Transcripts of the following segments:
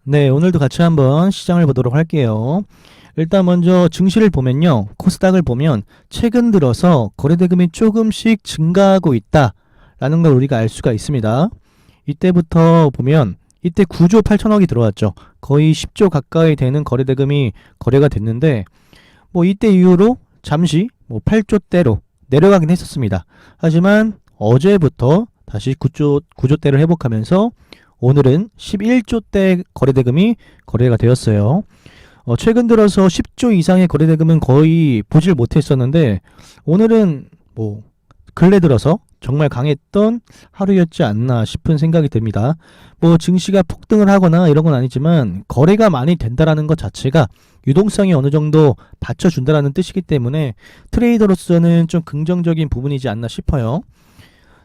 네, 오늘도 같이 한번 시장을 보도록 할게요. 일단 먼저 증시를 보면요. 코스닥을 보면 최근 들어서 거래대금이 조금씩 증가하고 있다라는 걸 우리가 알 수가 있습니다. 이때부터 보면 이때 9조 8천억이 들어왔죠. 거의 10조 가까이 되는 거래대금이 거래가 됐는데 이때 이후로 잠시 8조대로 내려가긴 했었습니다. 하지만 어제부터 다시 9조대를 회복하면서 오늘은 11조대 거래대금이 거래가 되었어요. 최근 들어서 10조 이상의 거래대금은 거의 보질 못했었는데 오늘은 근래 들어서 정말 강했던 하루였지 않나 싶은 생각이 듭니다. 증시가 폭등을 하거나 이런 건 아니지만 거래가 많이 된다라는 것 자체가 유동성이 어느 정도 받쳐준다라는 뜻이기 때문에 트레이더로서는 좀 긍정적인 부분이지 않나 싶어요.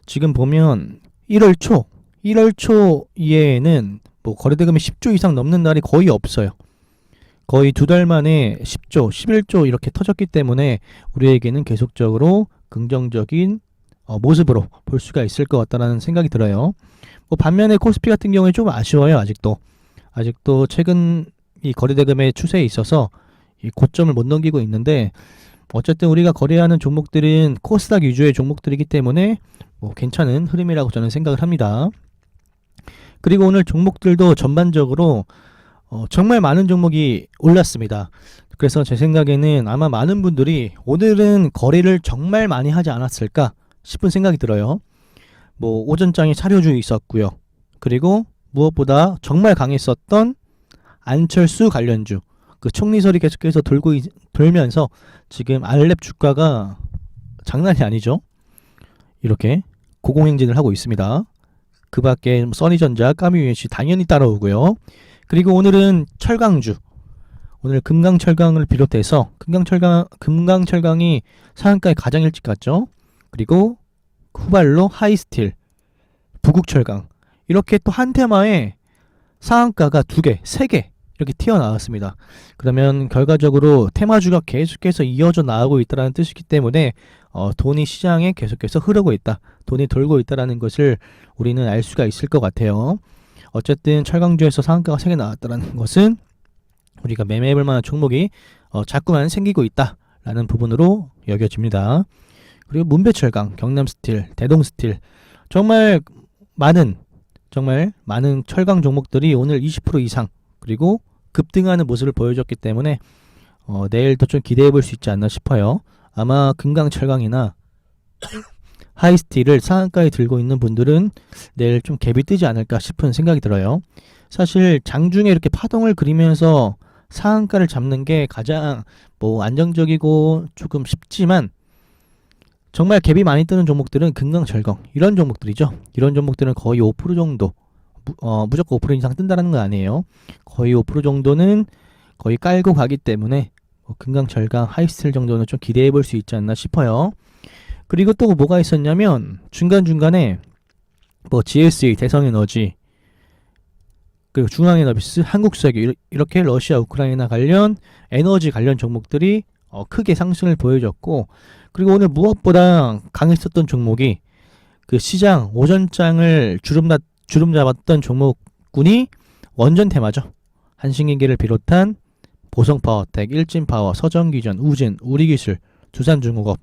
지금 보면 1월 초 이후에는 거래대금이 10조 이상 넘는 날이 거의 없어요. 거의 2달 만에 10조, 11조 이렇게 터졌기 때문에 우리에게는 계속적으로 긍정적인 모습으로 볼 수가 있을 것 같다는 생각이 들어요. 반면에 코스피 같은 경우에 좀 아쉬워요. 아직도 최근 이 거래대금의 추세에 있어서 이 고점을 못 넘기고 있는데 어쨌든 우리가 거래하는 종목들은 코스닥 위주의 종목들이기 때문에 괜찮은 흐름이라고 저는 생각을 합니다. 그리고 오늘 종목들도 전반적으로 정말 많은 종목이 올랐습니다. 그래서 제 생각에는 아마 많은 분들이 오늘은 거래를 정말 많이 하지 않았을까 싶은 생각이 들어요. 오전장에 사료주 있었고요. 그리고 무엇보다 정말 강했었던 안철수 관련주, 그 총리설이 계속해서 돌면서 지금 알랩 주가가 장난이 아니죠. 이렇게 고공행진을 하고 있습니다. 그 밖에 써니전자, 까미유엔씨 당연히 따라오고요. 그리고 오늘은 철강주, 오늘 금강철강을 비롯해서 금강철강이 상한가에 가장 일찍 갔죠. 그리고 후발로 하이스틸, 부국철강, 이렇게 또 한 테마에 상한가가 2개, 3개 이렇게 튀어나왔습니다. 그러면 결과적으로 테마주가 계속해서 이어져 나가고 있다는 뜻이기 때문에 돈이 시장에 계속해서 흐르고 있다, 돈이 돌고 있다는 것을 우리는 알 수가 있을 것 같아요. 어쨌든 철강주에서 상한가가 3개 나왔다는 것은 우리가 매매해볼 만한 종목이 자꾸만 생기고 있다라는 부분으로 여겨집니다. 그리고 문배철강, 경남스틸, 대동스틸, 정말 많은 철강 종목들이 오늘 20% 이상 그리고 급등하는 모습을 보여줬기 때문에 내일도 좀 기대해볼 수 있지 않나 싶어요. 아마 금강철강이나 하이스틸을 상한가에 들고 있는 분들은 내일 좀 갭이 뜨지 않을까 싶은 생각이 들어요. 사실 장중에 이렇게 파동을 그리면서 상한가를 잡는 게 가장 안정적이고 조금 쉽지만 정말 갭이 많이 뜨는 종목들은 금강철강 이런 종목들이죠. 이런 종목들은 거의 5% 정도 무조건 5% 이상 뜬다는 건 아니에요. 거의 5% 정도는 거의 깔고 가기 때문에 금강철강, 하이스틸 정도는 좀 기대해 볼 수 있지 않나 싶어요. 그리고 또 뭐가 있었냐면 중간중간에 GSE, 대성에너지, 그리고 중앙에너비스, 한국석유 이렇게 러시아, 우크라이나 관련 에너지 관련 종목들이 크게 상승을 보여줬고, 그리고 오늘 무엇보다 강했었던 종목이 그 시장 오전장을 주름 잡았던 종목군이 원전 테마죠. 한신기계를 비롯한 보성파워텍, 일진파워, 서정기전, 우진, 우리기술, 두산중공업,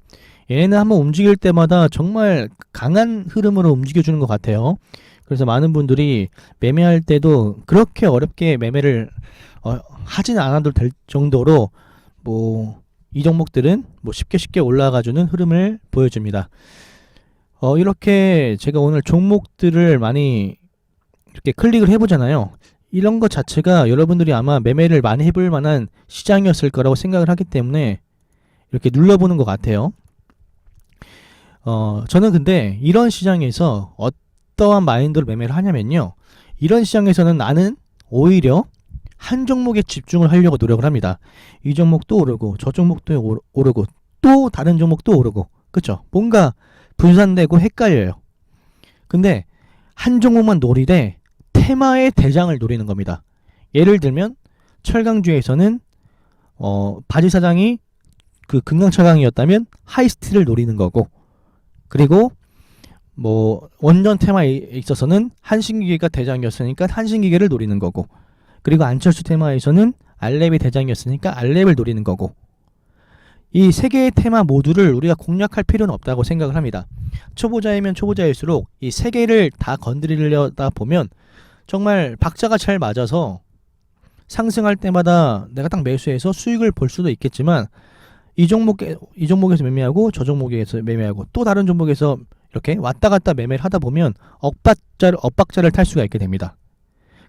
얘네는 한번 움직일 때마다 정말 강한 흐름으로 움직여주는 것 같아요. 그래서 많은 분들이 매매할 때도 그렇게 어렵게 매매를 하진 않아도 될 정도로 이 종목들은 쉽게 올라가주는 흐름을 보여줍니다. 이렇게 제가 오늘 종목들을 많이 이렇게 클릭을 해보잖아요. 이런 것 자체가 여러분들이 아마 매매를 많이 해볼 만한 시장이었을 거라고 생각을 하기 때문에 이렇게 눌러보는 것 같아요. 저는 근데 이런 시장에서 어떠한 마인드로 매매를 하냐면요, 이런 시장에서는 나는 오히려 한 종목에 집중을 하려고 노력을 합니다. 이 종목도 오르고 저 종목도 오르고 또 다른 종목도 오르고, 그쵸? 뭔가 분산되고 헷갈려요. 근데 한 종목만 노리되 테마의 대장을 노리는 겁니다. 예를 들면 철강주에서는 바지 사장이 그 금강철강이었다면 하이스틸을 노리는 거고, 그리고 원전 테마에 있어서는 한신기계가 대장이었으니까 한신기계를 노리는 거고, 그리고 안철수 테마에서는 알렙이 대장이었으니까 알렙을 노리는 거고, 이 세 개의 테마 모두를 우리가 공략할 필요는 없다고 생각을 합니다. 초보자이면 초보자일수록 이 세 개를 다 건드리려다 보면 정말 박자가 잘 맞아서 상승할 때마다 내가 딱 매수해서 수익을 볼 수도 있겠지만, 이 종목에서 매매하고 저 종목에서 매매하고 또 다른 종목에서 이렇게 왔다 갔다 매매를 하다 보면 엇박자를 탈 수가 있게 됩니다.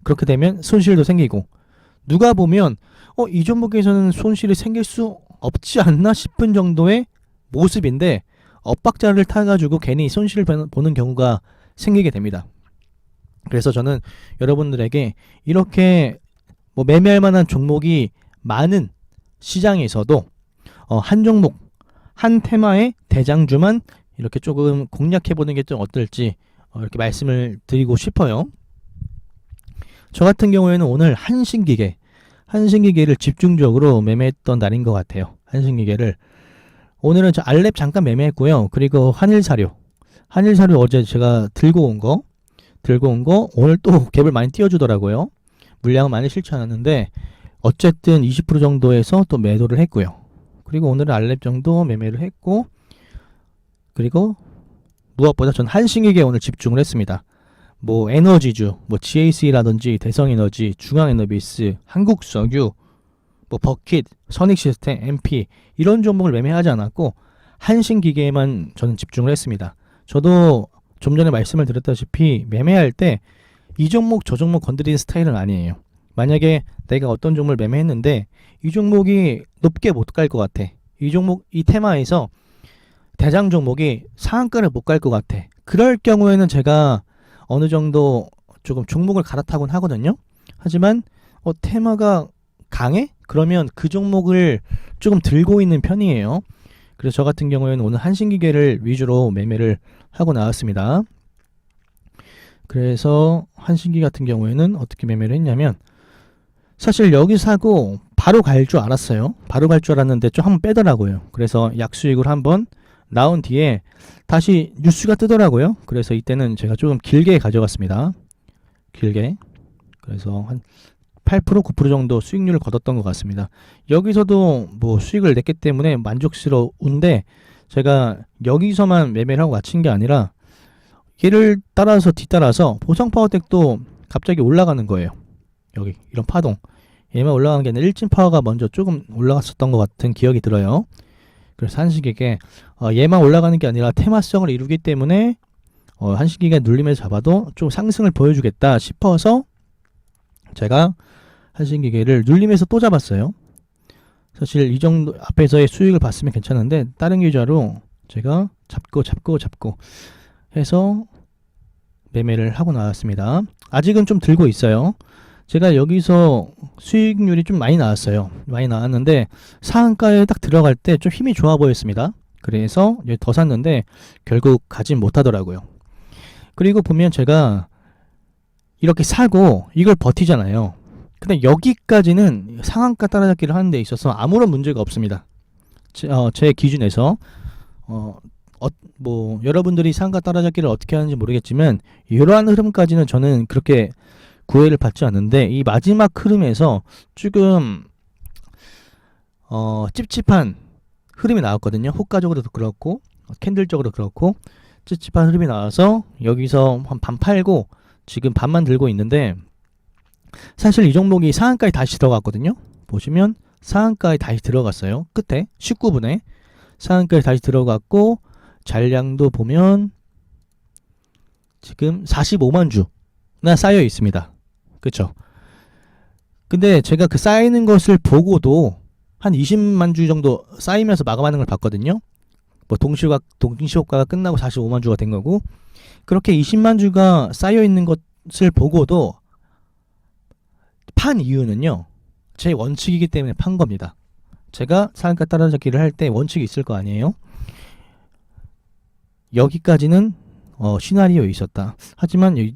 그렇게 되면 손실도 생기고, 누가 보면 이 종목에서는 손실이 생길 수 없지 않나 싶은 정도의 모습인데 엇박자를 타가지고 괜히 손실을 보는 경우가 생기게 됩니다. 그래서 저는 여러분들에게 이렇게 매매할 만한 종목이 많은 시장에서도 한 종목, 한 테마의 대장주만 이렇게 조금 공략해보는 게 좀 어떨지 이렇게 말씀을 드리고 싶어요. 저 같은 경우에는 오늘 한신기계를 집중적으로 매매했던 날인 것 같아요. 한신기계를 오늘은 저 알렙 잠깐 매매했고요. 그리고 한일사료 어제 제가 들고 온 거 오늘 또 갭을 많이 띄워주더라고요. 물량은 많이 싫지 않았는데 어쨌든 20% 정도에서 또 매도를 했고요. 그리고 오늘은 알렙 정도 매매를 했고, 그리고 무엇보다 전 한신기계에 오늘 집중을 했습니다. 에너지주, GAC라든지 대성에너지, 중앙에너비스, 한국석유, 버킷, 선익시스템, MP 이런 종목을 매매하지 않았고 한신기계에만 저는 집중을 했습니다. 저도 좀 전에 말씀을 드렸다시피 매매할 때 이 종목 저 종목 건드리는 스타일은 아니에요. 만약에 내가 어떤 종목을 매매했는데 이 종목이 높게 못 갈 것 같아, 이 테마에서 대장 종목이 상한가를 못 갈 것 같아, 그럴 경우에는 제가 어느 정도 조금 종목을 갈아타곤 하거든요. 하지만 테마가 강해? 그러면 그 종목을 조금 들고 있는 편이에요. 그래서 저 같은 경우에는 오늘 한신기계를 위주로 매매를 하고 나왔습니다. 그래서 한신기 같은 경우에는 어떻게 매매를 했냐면, 사실 여기 사고 바로 갈 줄 알았어요. 바로 갈 줄 알았는데 좀 한번 빼더라고요. 그래서 약수익을 한번 나온 뒤에 다시 뉴스가 뜨더라고요. 그래서 이때는 제가 조금 길게 가져갔습니다. 길게. 그래서 한 8%, 9% 정도 수익률을 거뒀던 것 같습니다. 여기서도 수익을 냈기 때문에 만족스러운데, 제가 여기서만 매매를 하고 마친 게 아니라 얘를 뒤따라서 보성파워텍도 갑자기 올라가는 거예요. 여기 이런 파동, 얘만 올라가는 게 아니라 일진파워가 먼저 조금 올라갔었던 것 같은 기억이 들어요. 그래서 한신기계 얘만 올라가는 게 아니라 테마성을 이루기 때문에 한신기계 눌림에서 잡아도 좀 상승을 보여주겠다 싶어서 제가 한신기계를 눌림에서 또 잡았어요. 사실 이 정도 앞에서의 수익을 봤으면 괜찮은데 다른 계좌로 제가 잡고 해서 매매를 하고 나왔습니다. 아직은 좀 들고 있어요. 제가 여기서 수익률이 좀 많이 나왔어요. 많이 나왔는데 상한가에 딱 들어갈 때 좀 힘이 좋아 보였습니다. 그래서 더 샀는데 결국 가진 못하더라고요. 그리고 보면 제가 이렇게 사고 이걸 버티잖아요. 근데 여기까지는 상한가 따라잡기를 하는 데 있어서 아무런 문제가 없습니다. 제 기준에서 여러분들이 상한가 따라잡기를 어떻게 하는지 모르겠지만 이러한 흐름까지는 저는 그렇게 구애를 받지 않는데, 이 마지막 흐름에서 조금 찝찝한 흐름이 나왔거든요. 호가적으로도 그렇고 캔들적으로 그렇고 찝찝한 흐름이 나와서 여기서 한 반 팔고 지금 반만 들고 있는데, 사실 이 종목이 상한가에 다시 들어갔거든요. 보시면 상한가에 다시 들어갔어요. 끝에 19분에 상한가에 다시 들어갔고, 잔량도 보면 지금 45만 주나 쌓여 있습니다. 그쵸? 근데 제가 그 쌓이는 것을 보고도 한 20만 주 정도 쌓이면서 마감하는 걸 봤거든요. 동시호가가 끝나고 45만 주가 된 거고, 그렇게 20만 주가 쌓여 있는 것을 보고도 판 이유는요, 제 원칙이기 때문에 판 겁니다. 제가 상한가 따라잡기를 할 때 원칙이 있을 거 아니에요. 여기까지는 시나리오 있었다. 하지만 여기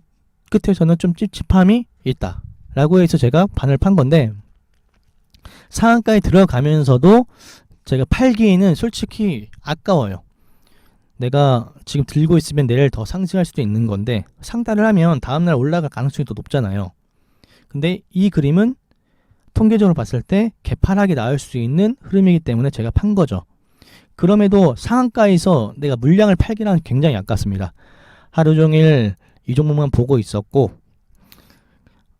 끝에서는 좀 찝찝함이 있다 라고 해서 제가 반을 판 건데, 상한가에 들어가면서도 제가 팔기에는 솔직히 아까워요. 내가 지금 들고 있으면 내일 더 상승할 수도 있는 건데 상단을 하면 다음날 올라갈 가능성이 더 높잖아요. 근데 이 그림은 통계적으로 봤을 때 개파락이 나올 수 있는 흐름이기 때문에 제가 판 거죠. 그럼에도 상한가에서 내가 물량을 팔기란 굉장히 아깝습니다. 하루 종일 이 종목만 보고 있었고,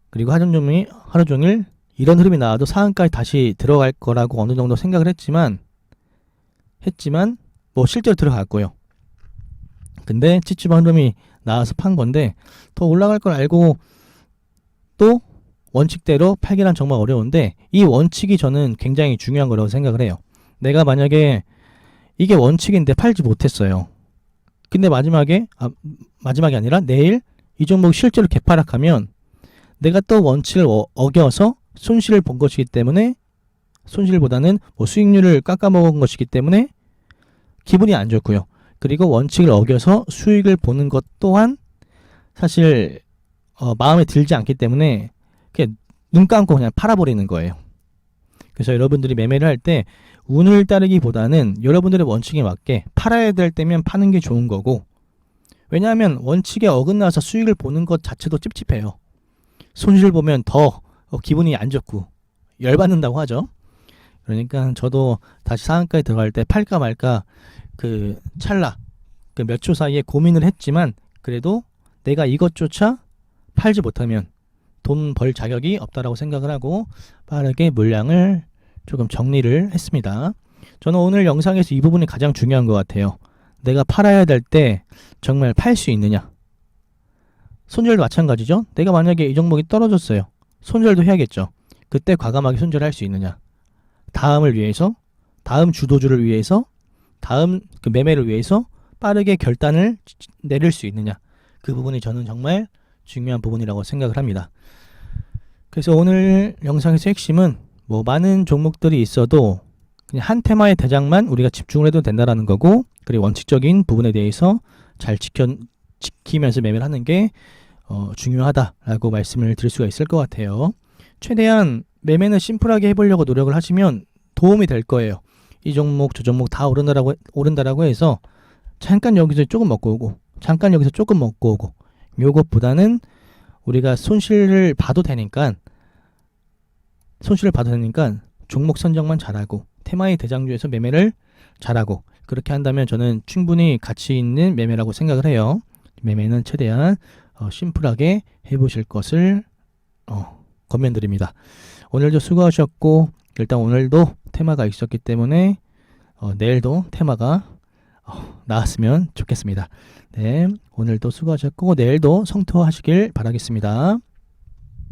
그리고 하루 종일 이런 흐름이 나와도 상한가에 다시 들어갈 거라고 어느 정도 생각을 했지만 뭐 실제로 들어갔고요. 근데 찌찌반 흐름이 나와서 판 건데, 더 올라갈 걸 알고 또 원칙대로 팔기란 정말 어려운데, 이 원칙이 저는 굉장히 중요한 거라고 생각을 해요. 내가 만약에 이게 원칙인데 팔지 못했어요. 근데 마지막이 아니라 내일 이 종목이 실제로 개파락하면 내가 또 원칙을 어겨서 손실을 본 것이기 때문에, 손실보다는 뭐 수익률을 깎아먹은 것이기 때문에 기분이 안 좋고요. 그리고 원칙을 어겨서 수익을 보는 것 또한 사실 마음에 들지 않기 때문에 그냥 눈 감고 그냥 팔아버리는 거예요. 그래서 여러분들이 매매를 할 때 운을 따르기보다는 여러분들의 원칙에 맞게 팔아야 될 때면 파는 게 좋은 거고, 왜냐하면 원칙에 어긋나서 수익을 보는 것 자체도 찝찝해요. 손실 보면 더 기분이 안 좋고 열받는다고 하죠. 그러니까 저도 다시 상한가에 들어갈 때 팔까 말까 그 찰나 그 몇 초 사이에 고민을 했지만, 그래도 내가 이것조차 팔지 못하면 돈 벌 자격이 없다라고 생각을 하고 빠르게 물량을 조금 정리를 했습니다. 저는 오늘 영상에서 이 부분이 가장 중요한 것 같아요. 내가 팔아야 될 때 정말 팔 수 있느냐. 손절도 마찬가지죠. 내가 만약에 이 종목이 떨어졌어요. 손절도 해야겠죠. 그때 과감하게 손절할 수 있느냐. 다음을 위해서, 다음 주도주를 위해서, 다음 그 매매를 위해서 빠르게 결단을 내릴 수 있느냐. 그 부분이 저는 정말 중요한 부분이라고 생각을 합니다. 그래서 오늘 영상에서 핵심은 뭐 많은 종목들이 있어도 그냥 한 테마의 대장만 우리가 집중을 해도 된다라는 거고, 그리고 원칙적인 부분에 대해서 잘 지키면서 매매를 하는 게 중요하다라고 말씀을 드릴 수가 있을 것 같아요. 최대한 매매는 심플하게 해보려고 노력을 하시면 도움이 될 거예요. 이 종목 저 종목 다 오른다라고 해서 잠깐 여기서 조금 먹고 오고, 잠깐 여기서 조금 먹고 오고, 요것보다는 우리가 손실을 봐도 되니까 종목 선정만 잘하고 테마의 대장주에서 매매를 잘하고, 그렇게 한다면 저는 충분히 가치 있는 매매라고 생각을 해요. 매매는 최대한 심플하게 해보실 것을 권면드립니다. 오늘도 수고하셨고, 일단 오늘도 테마가 있었기 때문에 내일도 테마가 나왔으면 좋겠습니다. 네, 오늘도 수고하셨고 내일도 성투하시길 바라겠습니다.